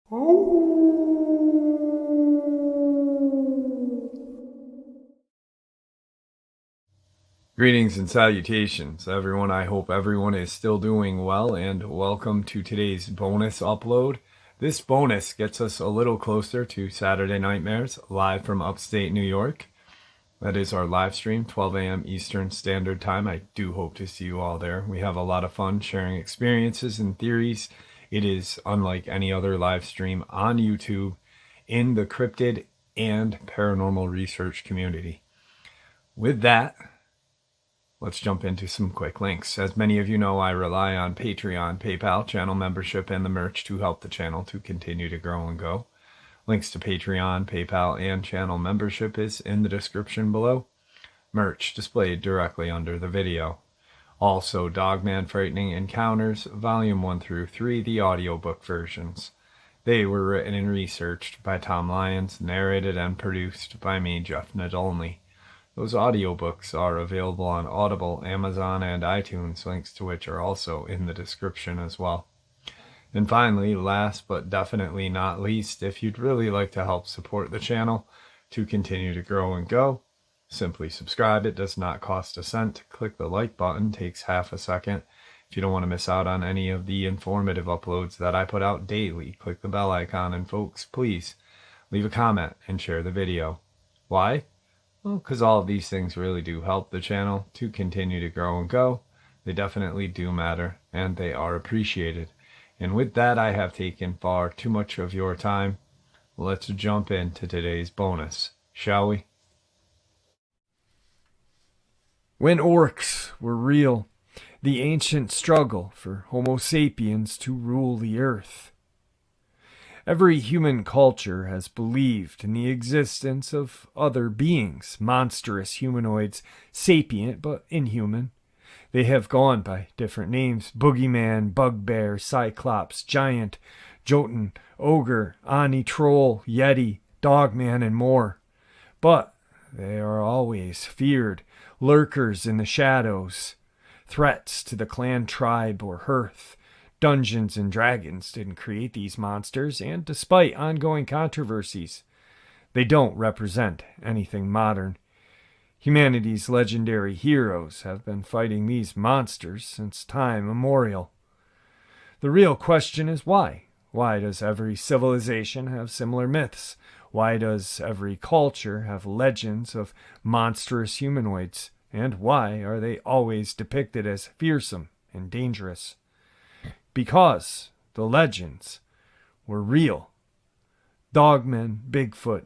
Greetings and salutations, everyone. I hope everyone is still doing well, and welcome to today's bonus upload. This bonus gets us a little closer to Saturday Nightmares, live from upstate New York. That is our live stream, 12 a.m. Eastern Standard Time. I do hope to see you all there. We have a lot of fun sharing experiences and theories. It is unlike any other live stream on YouTube in the cryptid and paranormal research community. With that, let's jump into some quick links. As many of you know, I rely on Patreon, PayPal, channel membership, and the merch to help the channel to continue to grow and go. Links to Patreon, PayPal, and channel membership is in the description below. Merch displayed directly under the video. Also, Dogman Frightening Encounters, Volume 1 through 3, the audiobook versions. They were written and researched by Tom Lyons, narrated and produced by me, Jeff Nadolny. Those audiobooks are available on Audible, Amazon, and iTunes, links to which are also in the description as well. And finally, last but definitely not least, if you'd really like to help support the channel to continue to grow and go, simply subscribe. It does not cost a cent. Click the like button, takes half a second. If you don't want to miss out on any of the informative uploads that I put out daily, click the bell icon, and folks, please leave a comment and share the video. Why? Well, because all of these things really do help the channel to continue to grow and go. They definitely do matter, and they are appreciated. And with that, I have taken far too much of your time. Let's jump into today's bonus, shall we? When orcs were real, the ancient struggle for Homo sapiens to rule the earth. Every human culture has believed in the existence of other beings, monstrous humanoids, sapient but inhuman. They have gone by different names: boogeyman, bugbear, cyclops, giant, jotun, ogre, Ani troll, yeti, dogman, and more. But they are always feared, lurkers in the shadows, threats to the clan, tribe, or hearth. Dungeons and Dragons didn't create these monsters, and despite ongoing controversies, they don't represent anything modern. Humanity's legendary heroes have been fighting these monsters since time immemorial. The real question is why? Why does every civilization have similar myths? Why does every culture have legends of monstrous humanoids? And why are they always depicted as fearsome and dangerous? Because the legends were real. Dogmen, Bigfoot,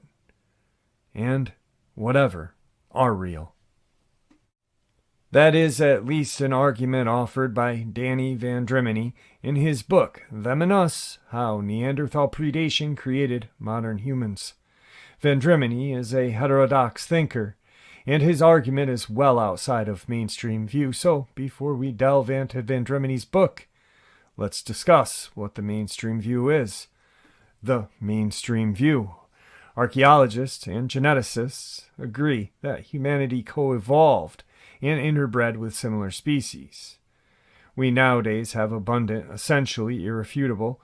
and whatever are real. That is at least an argument offered by Danny Van Drimeny in his book, Them and Us, How Neanderthal Predation Created Modern Humans. Van Drimeny is a heterodox thinker, and his argument is well outside of mainstream view. So before we delve into Van Drimeny's book, let's discuss what the mainstream view is. The mainstream view. Archaeologists and geneticists agree that humanity co-evolved and interbred with similar species. We nowadays have abundant, essentially irrefutable,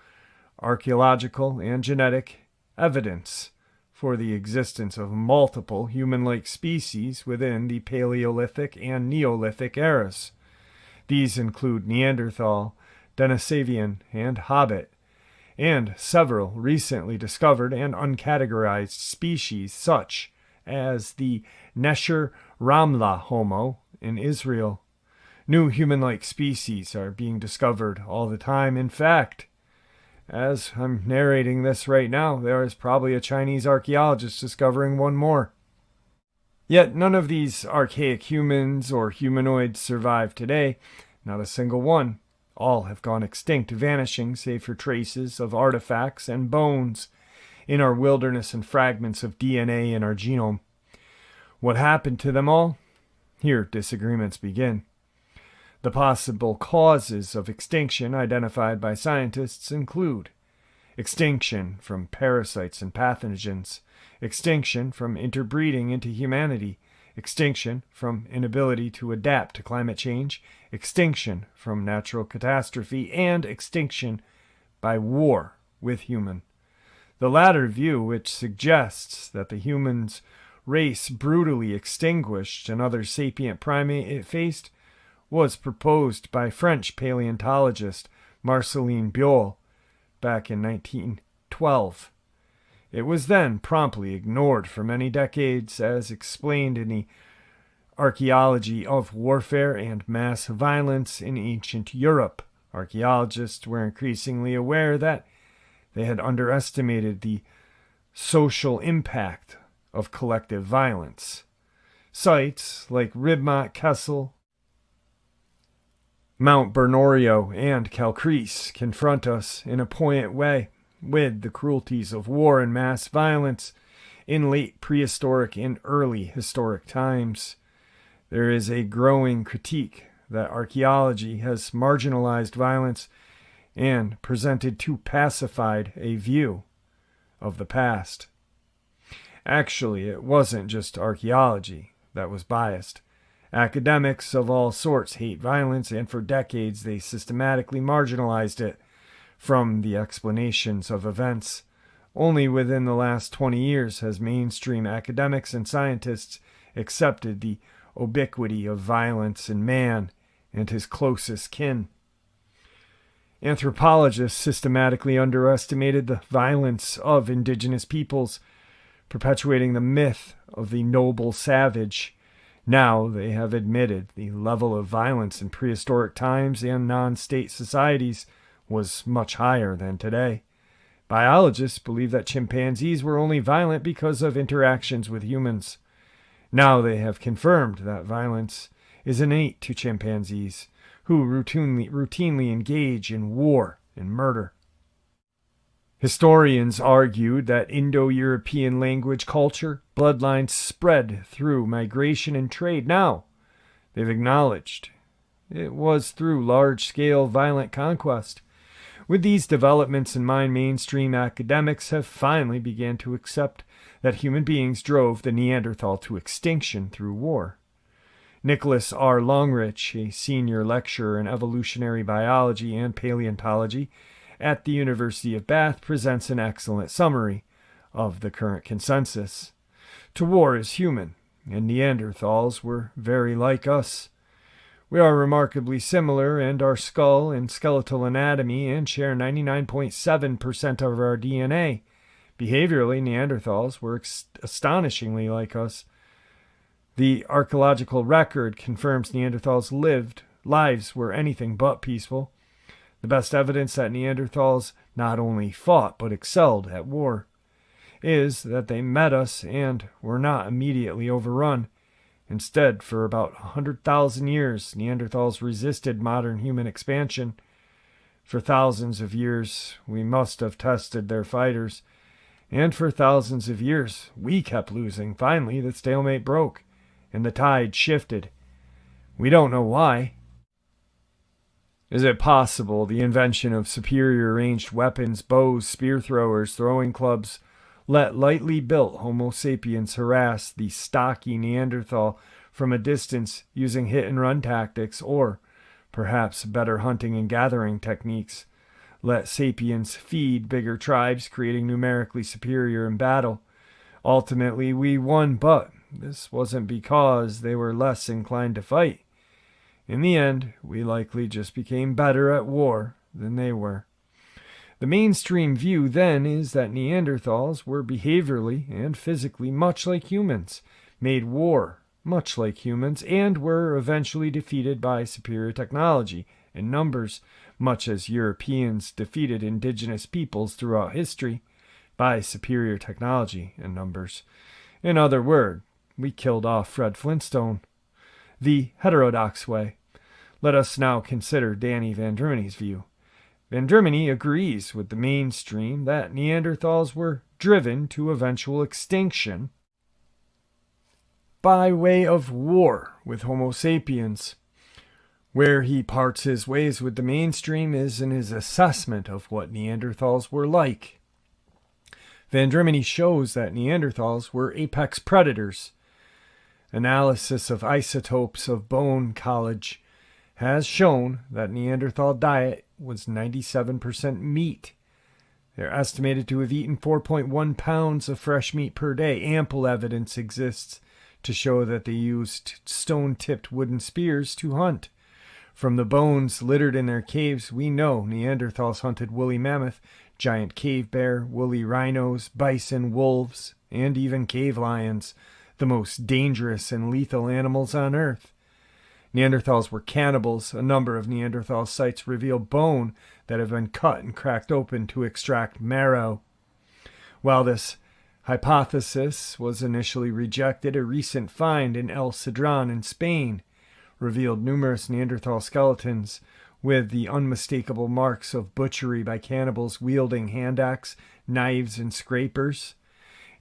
archaeological and genetic evidence for the existence of multiple human-like species within the Paleolithic and Neolithic eras. These include Neanderthal, Denisovan, and Hobbit, and several recently discovered and uncategorized species such as the Nesher Ramla Homo in Israel. New human-like species are being discovered all the time. In fact, as I'm narrating this right now, there is probably a Chinese archaeologist discovering one more. Yet none of these archaic humans or humanoids survive today, not a single one. All have gone extinct, vanishing save for traces of artifacts and bones in our wilderness and fragments of DNA in our genome. What happened to them all? Here disagreements begin. The possible causes of extinction identified by scientists include extinction from parasites and pathogens, extinction from interbreeding into humanity, extinction from inability to adapt to climate change, extinction from natural catastrophe, and extinction by war with human. The latter view, which suggests that the human's race brutally extinguished another sapient primate it faced, was proposed by French paleontologist Marceline Biot back in 1912. It was then promptly ignored for many decades, as explained in the Archaeology of Warfare and Mass Violence in Ancient Europe. Archaeologists were increasingly aware that they had underestimated the social impact of collective violence. Sites like Ribemont Kessel, Mount Bernorio, and Calcrease confront us in a poignant way with the cruelties of war and mass violence in late prehistoric and early historic times. There is a growing critique that archaeology has marginalized violence and presented too pacified a view of the past. Actually, it wasn't just archaeology that was biased. Academics of all sorts hate violence, and for decades they systematically marginalized it from the explanations of events. Only within the last 20 years has mainstream academics and scientists accepted the ubiquity of violence in man and his closest kin. Anthropologists systematically underestimated the violence of indigenous peoples, perpetuating the myth of the noble savage. Now they have admitted the level of violence in prehistoric times and non-state societies was much higher than today. Biologists believe that chimpanzees were only violent because of interactions with humans. Now they have confirmed that violence is innate to chimpanzees, who routinely engage in war and murder. Historians argued that Indo-European language culture bloodlines spread through migration and trade. Now, they've acknowledged it was through large-scale violent conquest. With these developments in mind, mainstream academics have finally begun to accept that human beings drove the Neanderthal to extinction through war. Nicholas R. Longrich, a senior lecturer in evolutionary biology and paleontology at the University of Bath, presents an excellent summary of the current consensus. To war is human, and Neanderthals were very like us. We are remarkably similar in our skull and skeletal anatomy and share 99.7% of our DNA. Behaviorally, Neanderthals were astonishingly like us. The archaeological record confirms Neanderthals' lives were anything but peaceful. The best evidence that Neanderthals not only fought but excelled at war is that they met us and were not immediately overrun. Instead, for about 100,000 years, Neanderthals resisted modern human expansion. For thousands of years, we must have tested their fighters. And for thousands of years, we kept losing. Finally, the stalemate broke, and the tide shifted. We don't know why. Is it possible the invention of superior ranged weapons, bows, spear throwers, throwing clubs, let lightly built Homo sapiens harass the stocky Neanderthal from a distance using hit-and-run tactics, or perhaps better hunting and gathering techniques? Let sapiens feed bigger tribes, creating numerically superior in battle. Ultimately, we won, but this wasn't because they were less inclined to fight. In the end, we likely just became better at war than they were. The mainstream view then is that Neanderthals were behaviorally and physically much like humans, made war much like humans, and were eventually defeated by superior technology and numbers, much as Europeans defeated indigenous peoples throughout history by superior technology and numbers. In other words, we killed off Fred Flintstone. The heterodox way. Let us now consider Danny Van Drumeny's view. Van Drumeny agrees with the mainstream that Neanderthals were driven to eventual extinction by way of war with Homo sapiens. Where he parts his ways with the mainstream is in his assessment of what Neanderthals were like. Van Drumeny shows that Neanderthals were apex predators. Analysis of isotopes of bone collage has shown that Neanderthal diet was 97% meat. They're estimated to have eaten 4.1 pounds of fresh meat per day. Ample evidence exists to show that they used stone-tipped wooden spears to hunt. From the bones littered in their caves, we know Neanderthals hunted woolly mammoth, giant cave bear, woolly rhinos, bison, wolves, and even cave lions, the most dangerous and lethal animals on Earth. Neanderthals were cannibals. A number of Neanderthal sites reveal bone that have been cut and cracked open to extract marrow. While this hypothesis was initially rejected, a recent find in El Cedron in Spain revealed numerous Neanderthal skeletons with the unmistakable marks of butchery by cannibals wielding hand axe, knives, and scrapers.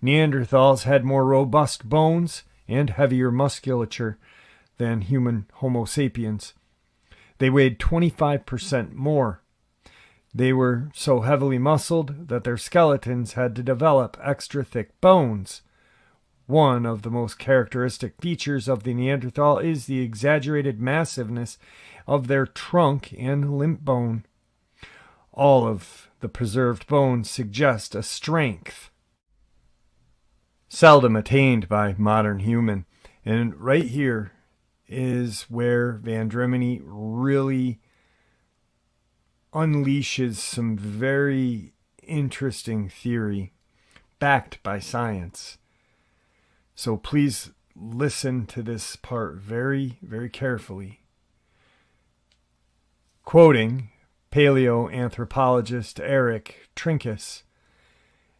Neanderthals had more robust bones and heavier musculature than human Homo sapiens. They weighed 25% more. They were so heavily muscled that their skeletons had to develop extra thick bones. One of the most characteristic features of the Neanderthal is the exaggerated massiveness of their trunk and limb bone. All of the preserved bones suggest a strength seldom attained by modern human. And right here is where Van Drimeny really unleashes some very interesting theory backed by science. So please listen to this part very, very carefully. Quoting paleoanthropologist Eric Trinkus,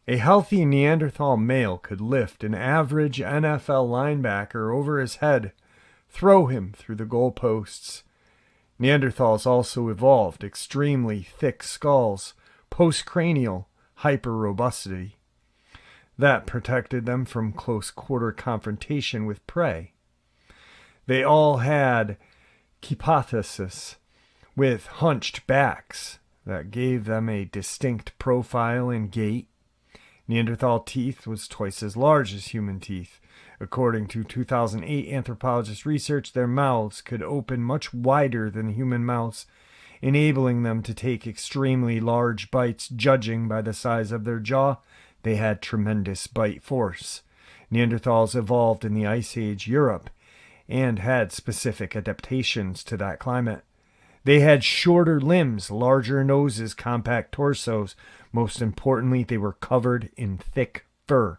a healthy Neanderthal male could lift an average NFL linebacker over his head, throw him through the goalposts. Neanderthals also evolved extremely thick skulls, postcranial hyperrobustity, that protected them from close-quarter confrontation with prey. They all had kyphosis, with hunched backs that gave them a distinct profile and gait. Neanderthal teeth was twice as large as human teeth. According to 2008 anthropologist research, their mouths could open much wider than human mouths, enabling them to take extremely large bites. Judging by the size of their jaw, they had tremendous bite force. Neanderthals evolved in the Ice Age Europe and had specific adaptations to that climate. They had shorter limbs, larger noses, compact torsos. Most importantly, they were covered in thick fur.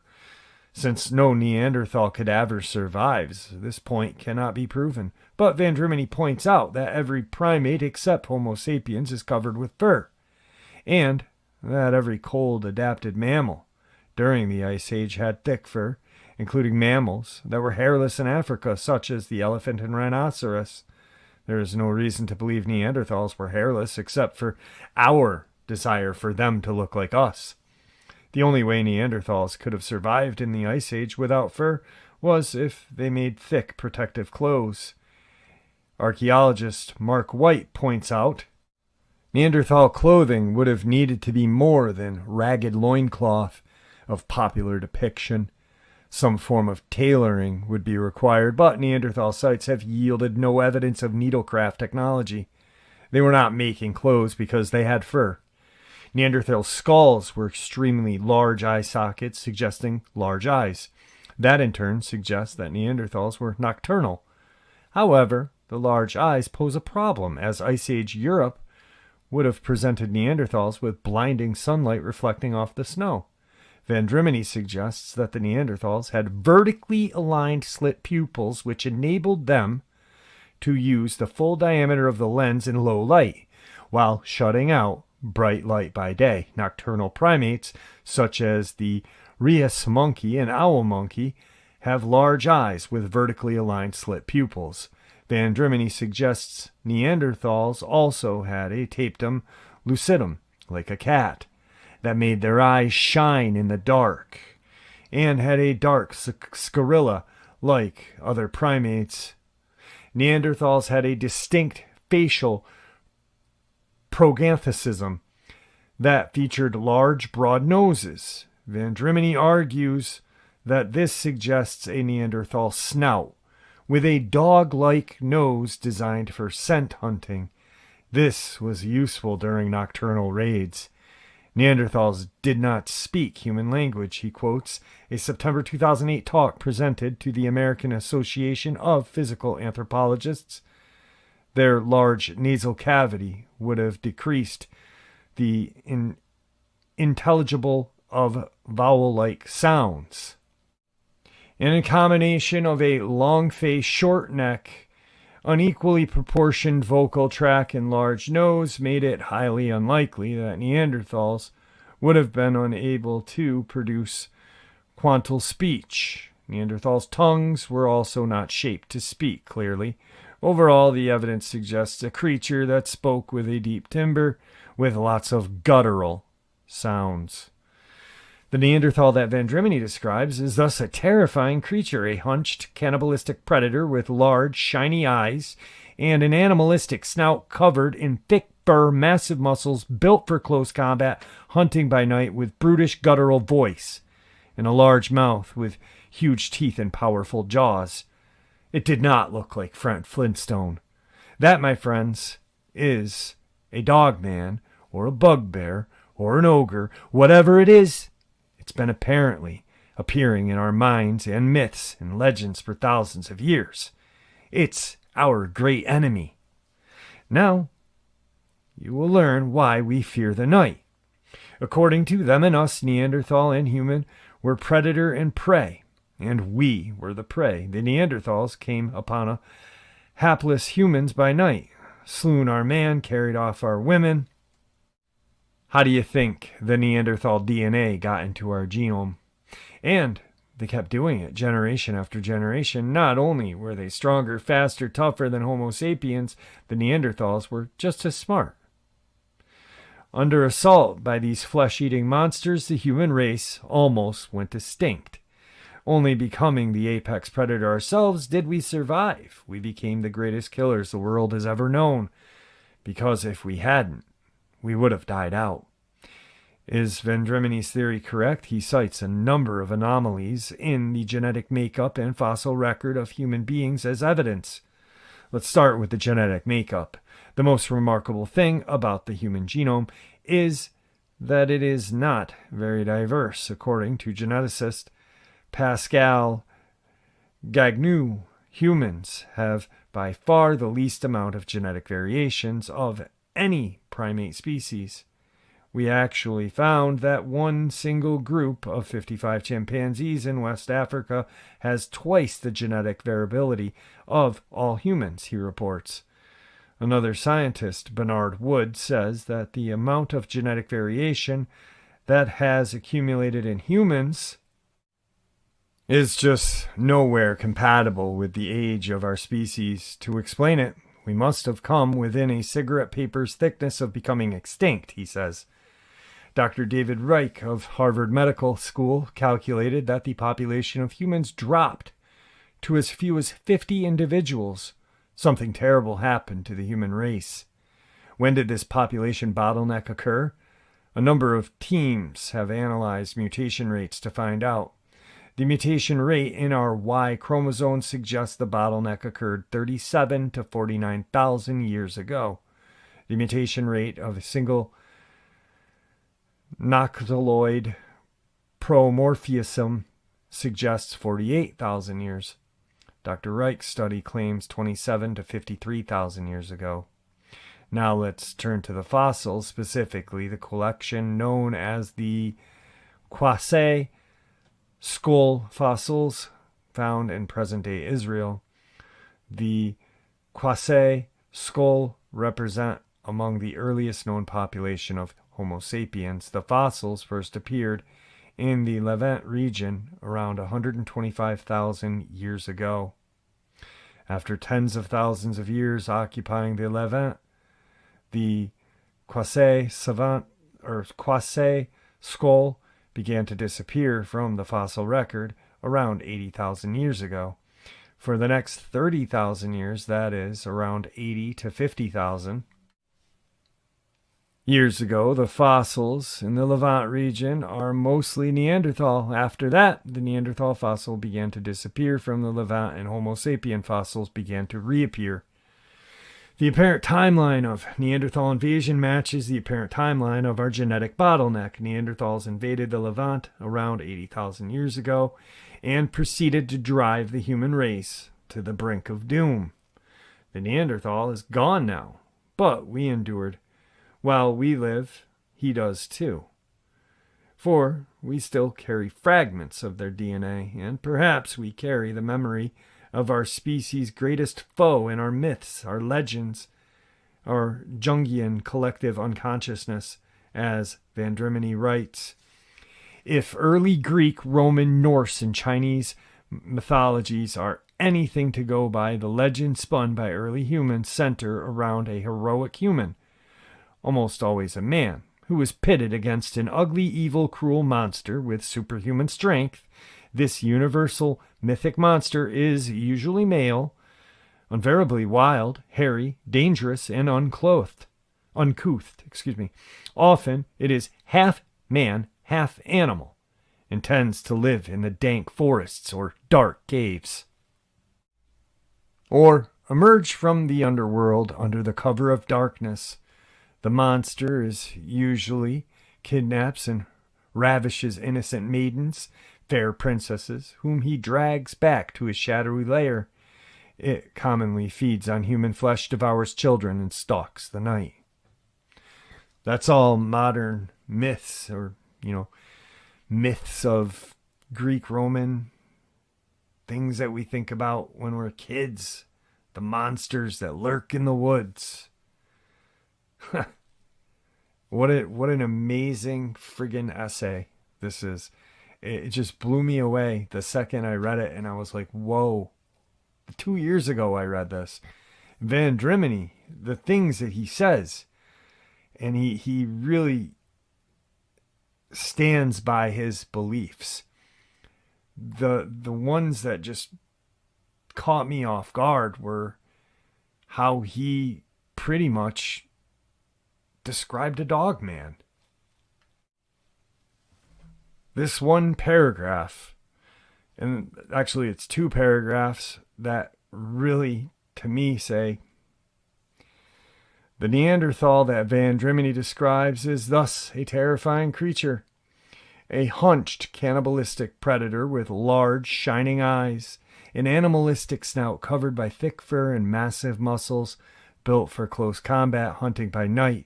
Since no Neanderthal cadaver survives, this point cannot be proven. But Van Drimeny points out that every primate except Homo sapiens is covered with fur, and that every cold-adapted mammal during the Ice Age had thick fur, including mammals that were hairless in Africa, such as the elephant and rhinoceros. There is no reason to believe Neanderthals were hairless except for our desire for them to look like us. The only way Neanderthals could have survived in the Ice Age without fur was if they made thick protective clothes. Archaeologist Mark White points out, Neanderthal clothing would have needed to be more than ragged loincloth of popular depiction. Some form of tailoring would be required, but Neanderthal sites have yielded no evidence of needlecraft technology. They were not making clothes because they had fur. Neanderthal skulls were extremely large eye sockets, suggesting large eyes. That in turn suggests that Neanderthals were nocturnal. However, the large eyes pose a problem, as Ice Age Europe would have presented Neanderthals with blinding sunlight reflecting off the snow. Van Drimeny suggests that the Neanderthals had vertically aligned slit pupils, which enabled them to use the full diameter of the lens in low light, while shutting out bright light by day. Nocturnal primates, such as the rhesus monkey and owl monkey, have large eyes with vertically aligned slit pupils. Van Drimeny suggests Neanderthals also had a tapetum lucidum, like a cat, that made their eyes shine in the dark, and had a dark sclerilla like other primates. Neanderthals had a distinct facial prognathism that featured large, broad noses. Van Drimeny argues that this suggests a Neanderthal snout, with a dog-like nose designed for scent hunting. This was useful during nocturnal raids. Neanderthals did not speak human language, he quotes a September 2008 talk presented to the American Association of Physical Anthropologists. Their large nasal cavity would have decreased the intelligible of vowel-like sounds. And a combination of a long face, short neck, unequally proportioned vocal tract, and large nose made it highly unlikely that Neanderthals would have been unable to produce quantal speech. Neanderthals' tongues were also not shaped to speak clearly. Overall, the evidence suggests a creature that spoke with a deep timbre, with lots of guttural sounds. The Neanderthal that Vendramini describes is thus a terrifying creature, a hunched, cannibalistic predator with large, shiny eyes and an animalistic snout covered in thick fur, massive muscles, built for close combat, hunting by night, with brutish, guttural voice, and a large mouth with huge teeth and powerful jaws. It did not look like Fred Flintstone. That, my friends, is a dogman, or a bugbear, or an ogre, whatever it is. It's been apparently appearing in our minds and myths and legends for thousands of years. It's our great enemy. Now, you will learn why we fear the night. According to them and us, Neanderthal and human were predator and prey, and we were the prey. The Neanderthals came upon a hapless humans by night, slew our man, carried off our women. How do you think the Neanderthal DNA got into our genome? And they kept doing it generation after generation. Not only were they stronger, faster, tougher than Homo sapiens, the Neanderthals were just as smart. Under assault by these flesh-eating monsters, the human race almost went extinct. Only becoming the apex predator ourselves did we survive. We became the greatest killers the world has ever known, because if we hadn't, we would have died out. Is Vendramini's theory correct? He cites a number of anomalies in the genetic makeup and fossil record of human beings as evidence. Let's start with the genetic makeup. The most remarkable thing about the human genome is that it is not very diverse. According to geneticist Pascal Gagnou, humans have by far the least amount of genetic variations of any primate species. We actually found that one single group of 55 chimpanzees in West Africa has twice the genetic variability of all humans, he reports. Another scientist, Bernard Wood, says that the amount of genetic variation that has accumulated in humans is just nowhere compatible with the age of our species. To explain it, we must have come within a cigarette paper's thickness of becoming extinct, he says. Dr. David Reich of Harvard Medical School calculated that the population of humans dropped to as few as 50 individuals. Something terrible happened to the human race. When did this population bottleneck occur? A number of teams have analyzed mutation rates to find out. The mutation rate in our Y chromosome suggests the bottleneck occurred 37 to 49,000 years ago. The mutation rate of a single noctiloid promorphism suggests 48,000 years. Dr. Reich's study claims 27 to 53,000 years ago. Now let's turn to the fossils, specifically the collection known as the Quasai skull fossils found in present-day Israel. The Quasai skull represent among the earliest known population of Homo sapiens. The fossils first appeared in the Levant region around 125,000 years ago. After tens of thousands of years occupying the Levant, the Quasai skull began to disappear from the fossil record around 80,000 years ago. For the next 30,000 years, that is, around 80 to 50,000 years ago, the fossils in the Levant region are mostly Neanderthal. After that, the Neanderthal fossil began to disappear from the Levant and Homo sapien fossils began to reappear. The apparent timeline of Neanderthal invasion matches the apparent timeline of our genetic bottleneck. Neanderthals invaded the Levant around 80,000 years ago and proceeded to drive the human race to the brink of doom. The Neanderthal is gone now, but we endured. While we live, he does too. For we still carry fragments of their DNA, and perhaps we carry the memory of our species' greatest foe in our myths, our legends, our Jungian collective unconsciousness, as Vendramini writes. If early Greek, Roman, Norse, and Chinese mythologies are anything to go by, the legends spun by early humans center around a heroic human, almost always a man, who was pitted against an ugly, evil, cruel monster with superhuman strength. This universal mythic monster is usually male, invariably wild, hairy, dangerous, and uncouth. Often it is half man, half animal, and tends to live in the dank forests or dark caves, or emerge from the underworld under the cover of darkness. The monster is usually kidnaps and ravishes innocent maidens, fair princesses, whom he drags back to his shadowy lair. It commonly feeds on human flesh, devours children, and stalks the night. That's all modern myths, or, myths of Greek, Roman, things that we think about when we're kids, the monsters that lurk in the woods. What an amazing friggin' essay this is. It just blew me away the second I read it, and I was like, whoa. 2 years ago I read this. Vendramini, the things that he says, and he really stands by his beliefs. The ones that just caught me off guard were how he pretty much described a Dogman. This one paragraph, and actually it's 2 paragraphs that really, to me, say, the Neanderthal that Vendramini describes is thus a terrifying creature, a hunched cannibalistic predator with large shining eyes, an animalistic snout covered by thick fur and massive muscles, built for close combat hunting by night,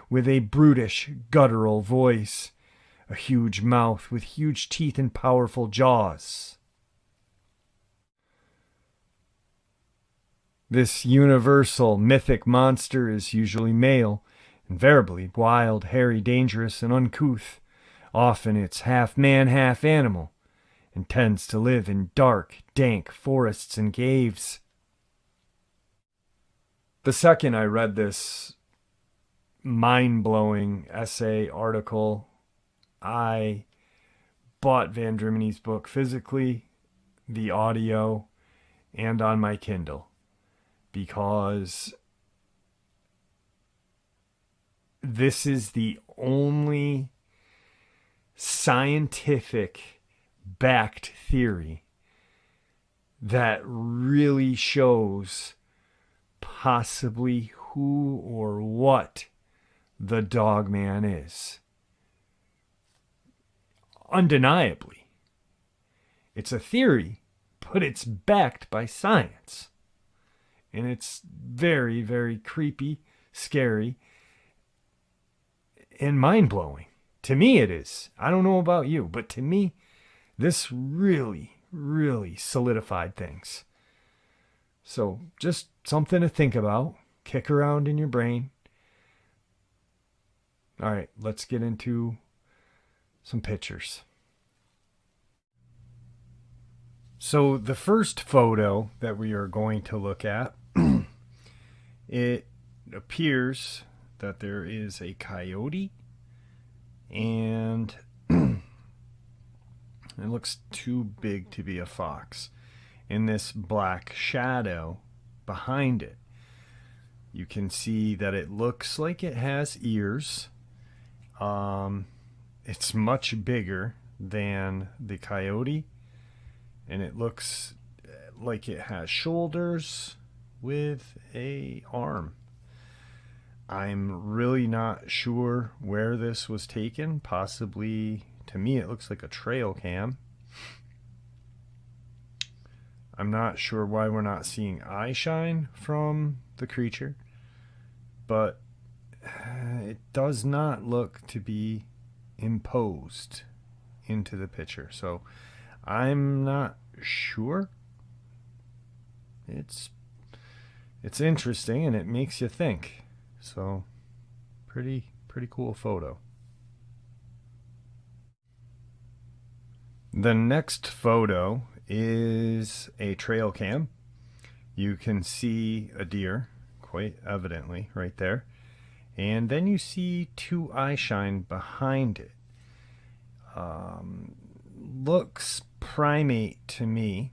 with a brutish, guttural voice, a huge mouth with huge teeth and powerful jaws. This universal mythic monster is usually male, invariably wild, hairy, dangerous, and uncouth. Often it's half man, half animal, and tends to live in dark, dank forests and caves. The second I read this mind-blowing essay article, I bought Vendramini's book physically, the audio, and on my Kindle, because this is the only scientific backed theory that really shows possibly who or what the Dogman is. Undeniably. It's a theory, but it's backed by science. And it's very, very creepy, scary, and mind-blowing. To me it is. I don't know about you, but to me, this really, really solidified things. So just something to think about. Kick around in your brain. All right, let's get into some pictures. So the first photo that we are going to look at, it appears that there is a coyote, and it looks too big to be a fox. In this black shadow behind it, you can see that it looks like it has ears. It's much bigger than the coyote, and it looks like it has shoulders, with a arm. I'm really not sure where this was taken. Possibly, to me, it looks like a trail cam. I'm not sure why we're not seeing eye shine from the creature, but it does not look to be imposed into the picture. So I'm not sure. It's interesting and it makes you think. So pretty cool photo. The next photo is a trail cam. You can see a deer quite evidently right there. And then you see two eye shine behind it. Looks primate to me.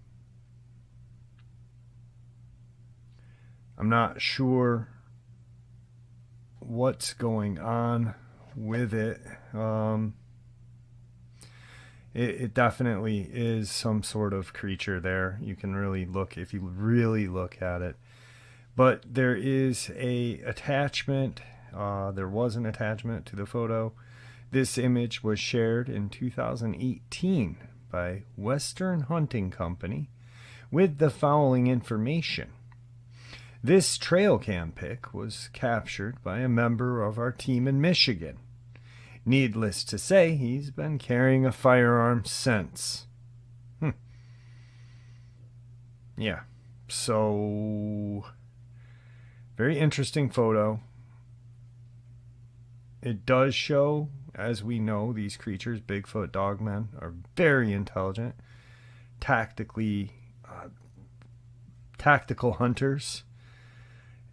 I'm not sure what's going on with it. It definitely is some sort of creature there. You can really look, if you really look at it. But there is a attachment. There was an attachment to the photo. This image was shared in 2018 by Western Hunting Company with the following information. This trail cam pic was captured by a member of our team in Michigan. Needless to say, he's been carrying a firearm since. Yeah, so very interesting photo. It does show, as we know, these creatures, Bigfoot, Dogman, are very intelligent, tactical hunters,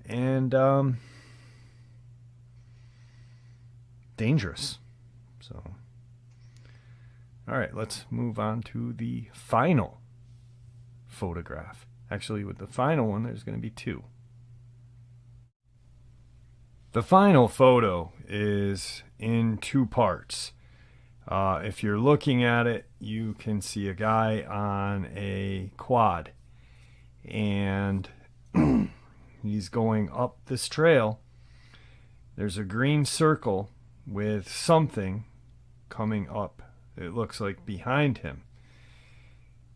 and dangerous. So, all right, let's move on to the final photograph. Actually, with the final one, there's going to be two. The final photo is in two parts. If you're looking at it, you can see a guy on a quad, and he's going up this trail. There's a green circle with something coming up. It looks like behind him.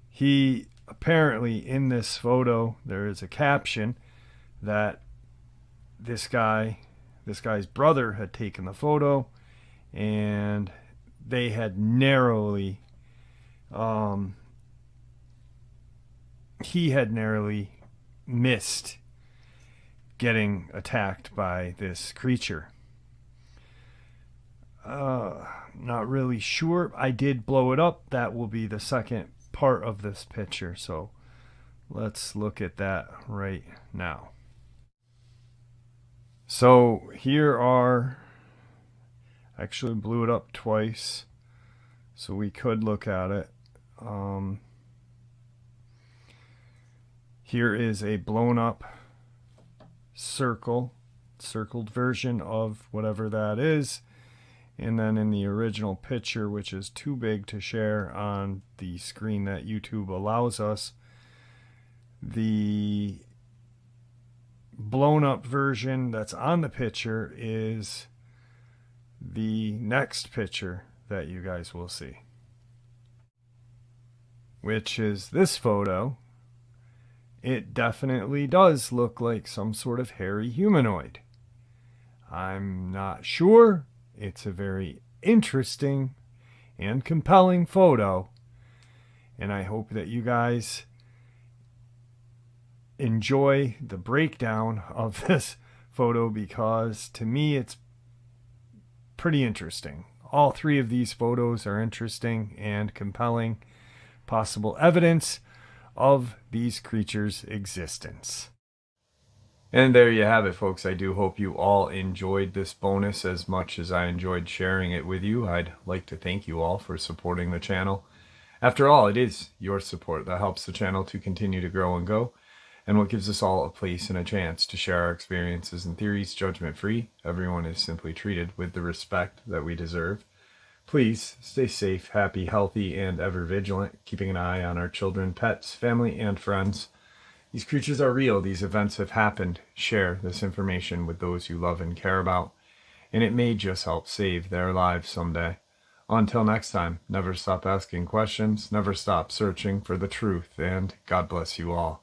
He apparently, in this photo, there is a caption that this guy's brother had taken the photo, and they had narrowly he had narrowly missed getting attacked by this creature. Not really sure. I did blow it up. That will be the second part of this picture, so let's look at that right now. So here are, actually blew it up twice, so we could look at it. Here is a blown up circled version of whatever that is. And then in the original picture, which is too big to share on the screen that YouTube allows us, the blown up version that's on the picture is the next picture that you guys will see, which is this photo. It definitely does look like some sort of hairy humanoid. I'm not sure. It's a very interesting and compelling photo, and I hope that you guys enjoy the breakdown of this photo, because to me it's pretty interesting. All three of these photos are interesting and compelling, possible evidence of these creatures' existence. And there you have it, folks. I do hope you all enjoyed this bonus as much as I enjoyed sharing it with you. I'd like to thank you all for supporting the channel. After all, it is your support that helps the channel to continue to grow and go, and what gives us all a place and a chance to share our experiences and theories judgment-free. Everyone is simply treated with the respect that we deserve. Please stay safe, happy, healthy, and ever vigilant, keeping an eye on our children, pets, family, and friends. These creatures are real. These events have happened. Share this information with those you love and care about, and it may just help save their lives someday. Until next time, never stop asking questions, never stop searching for the truth, and God bless you all.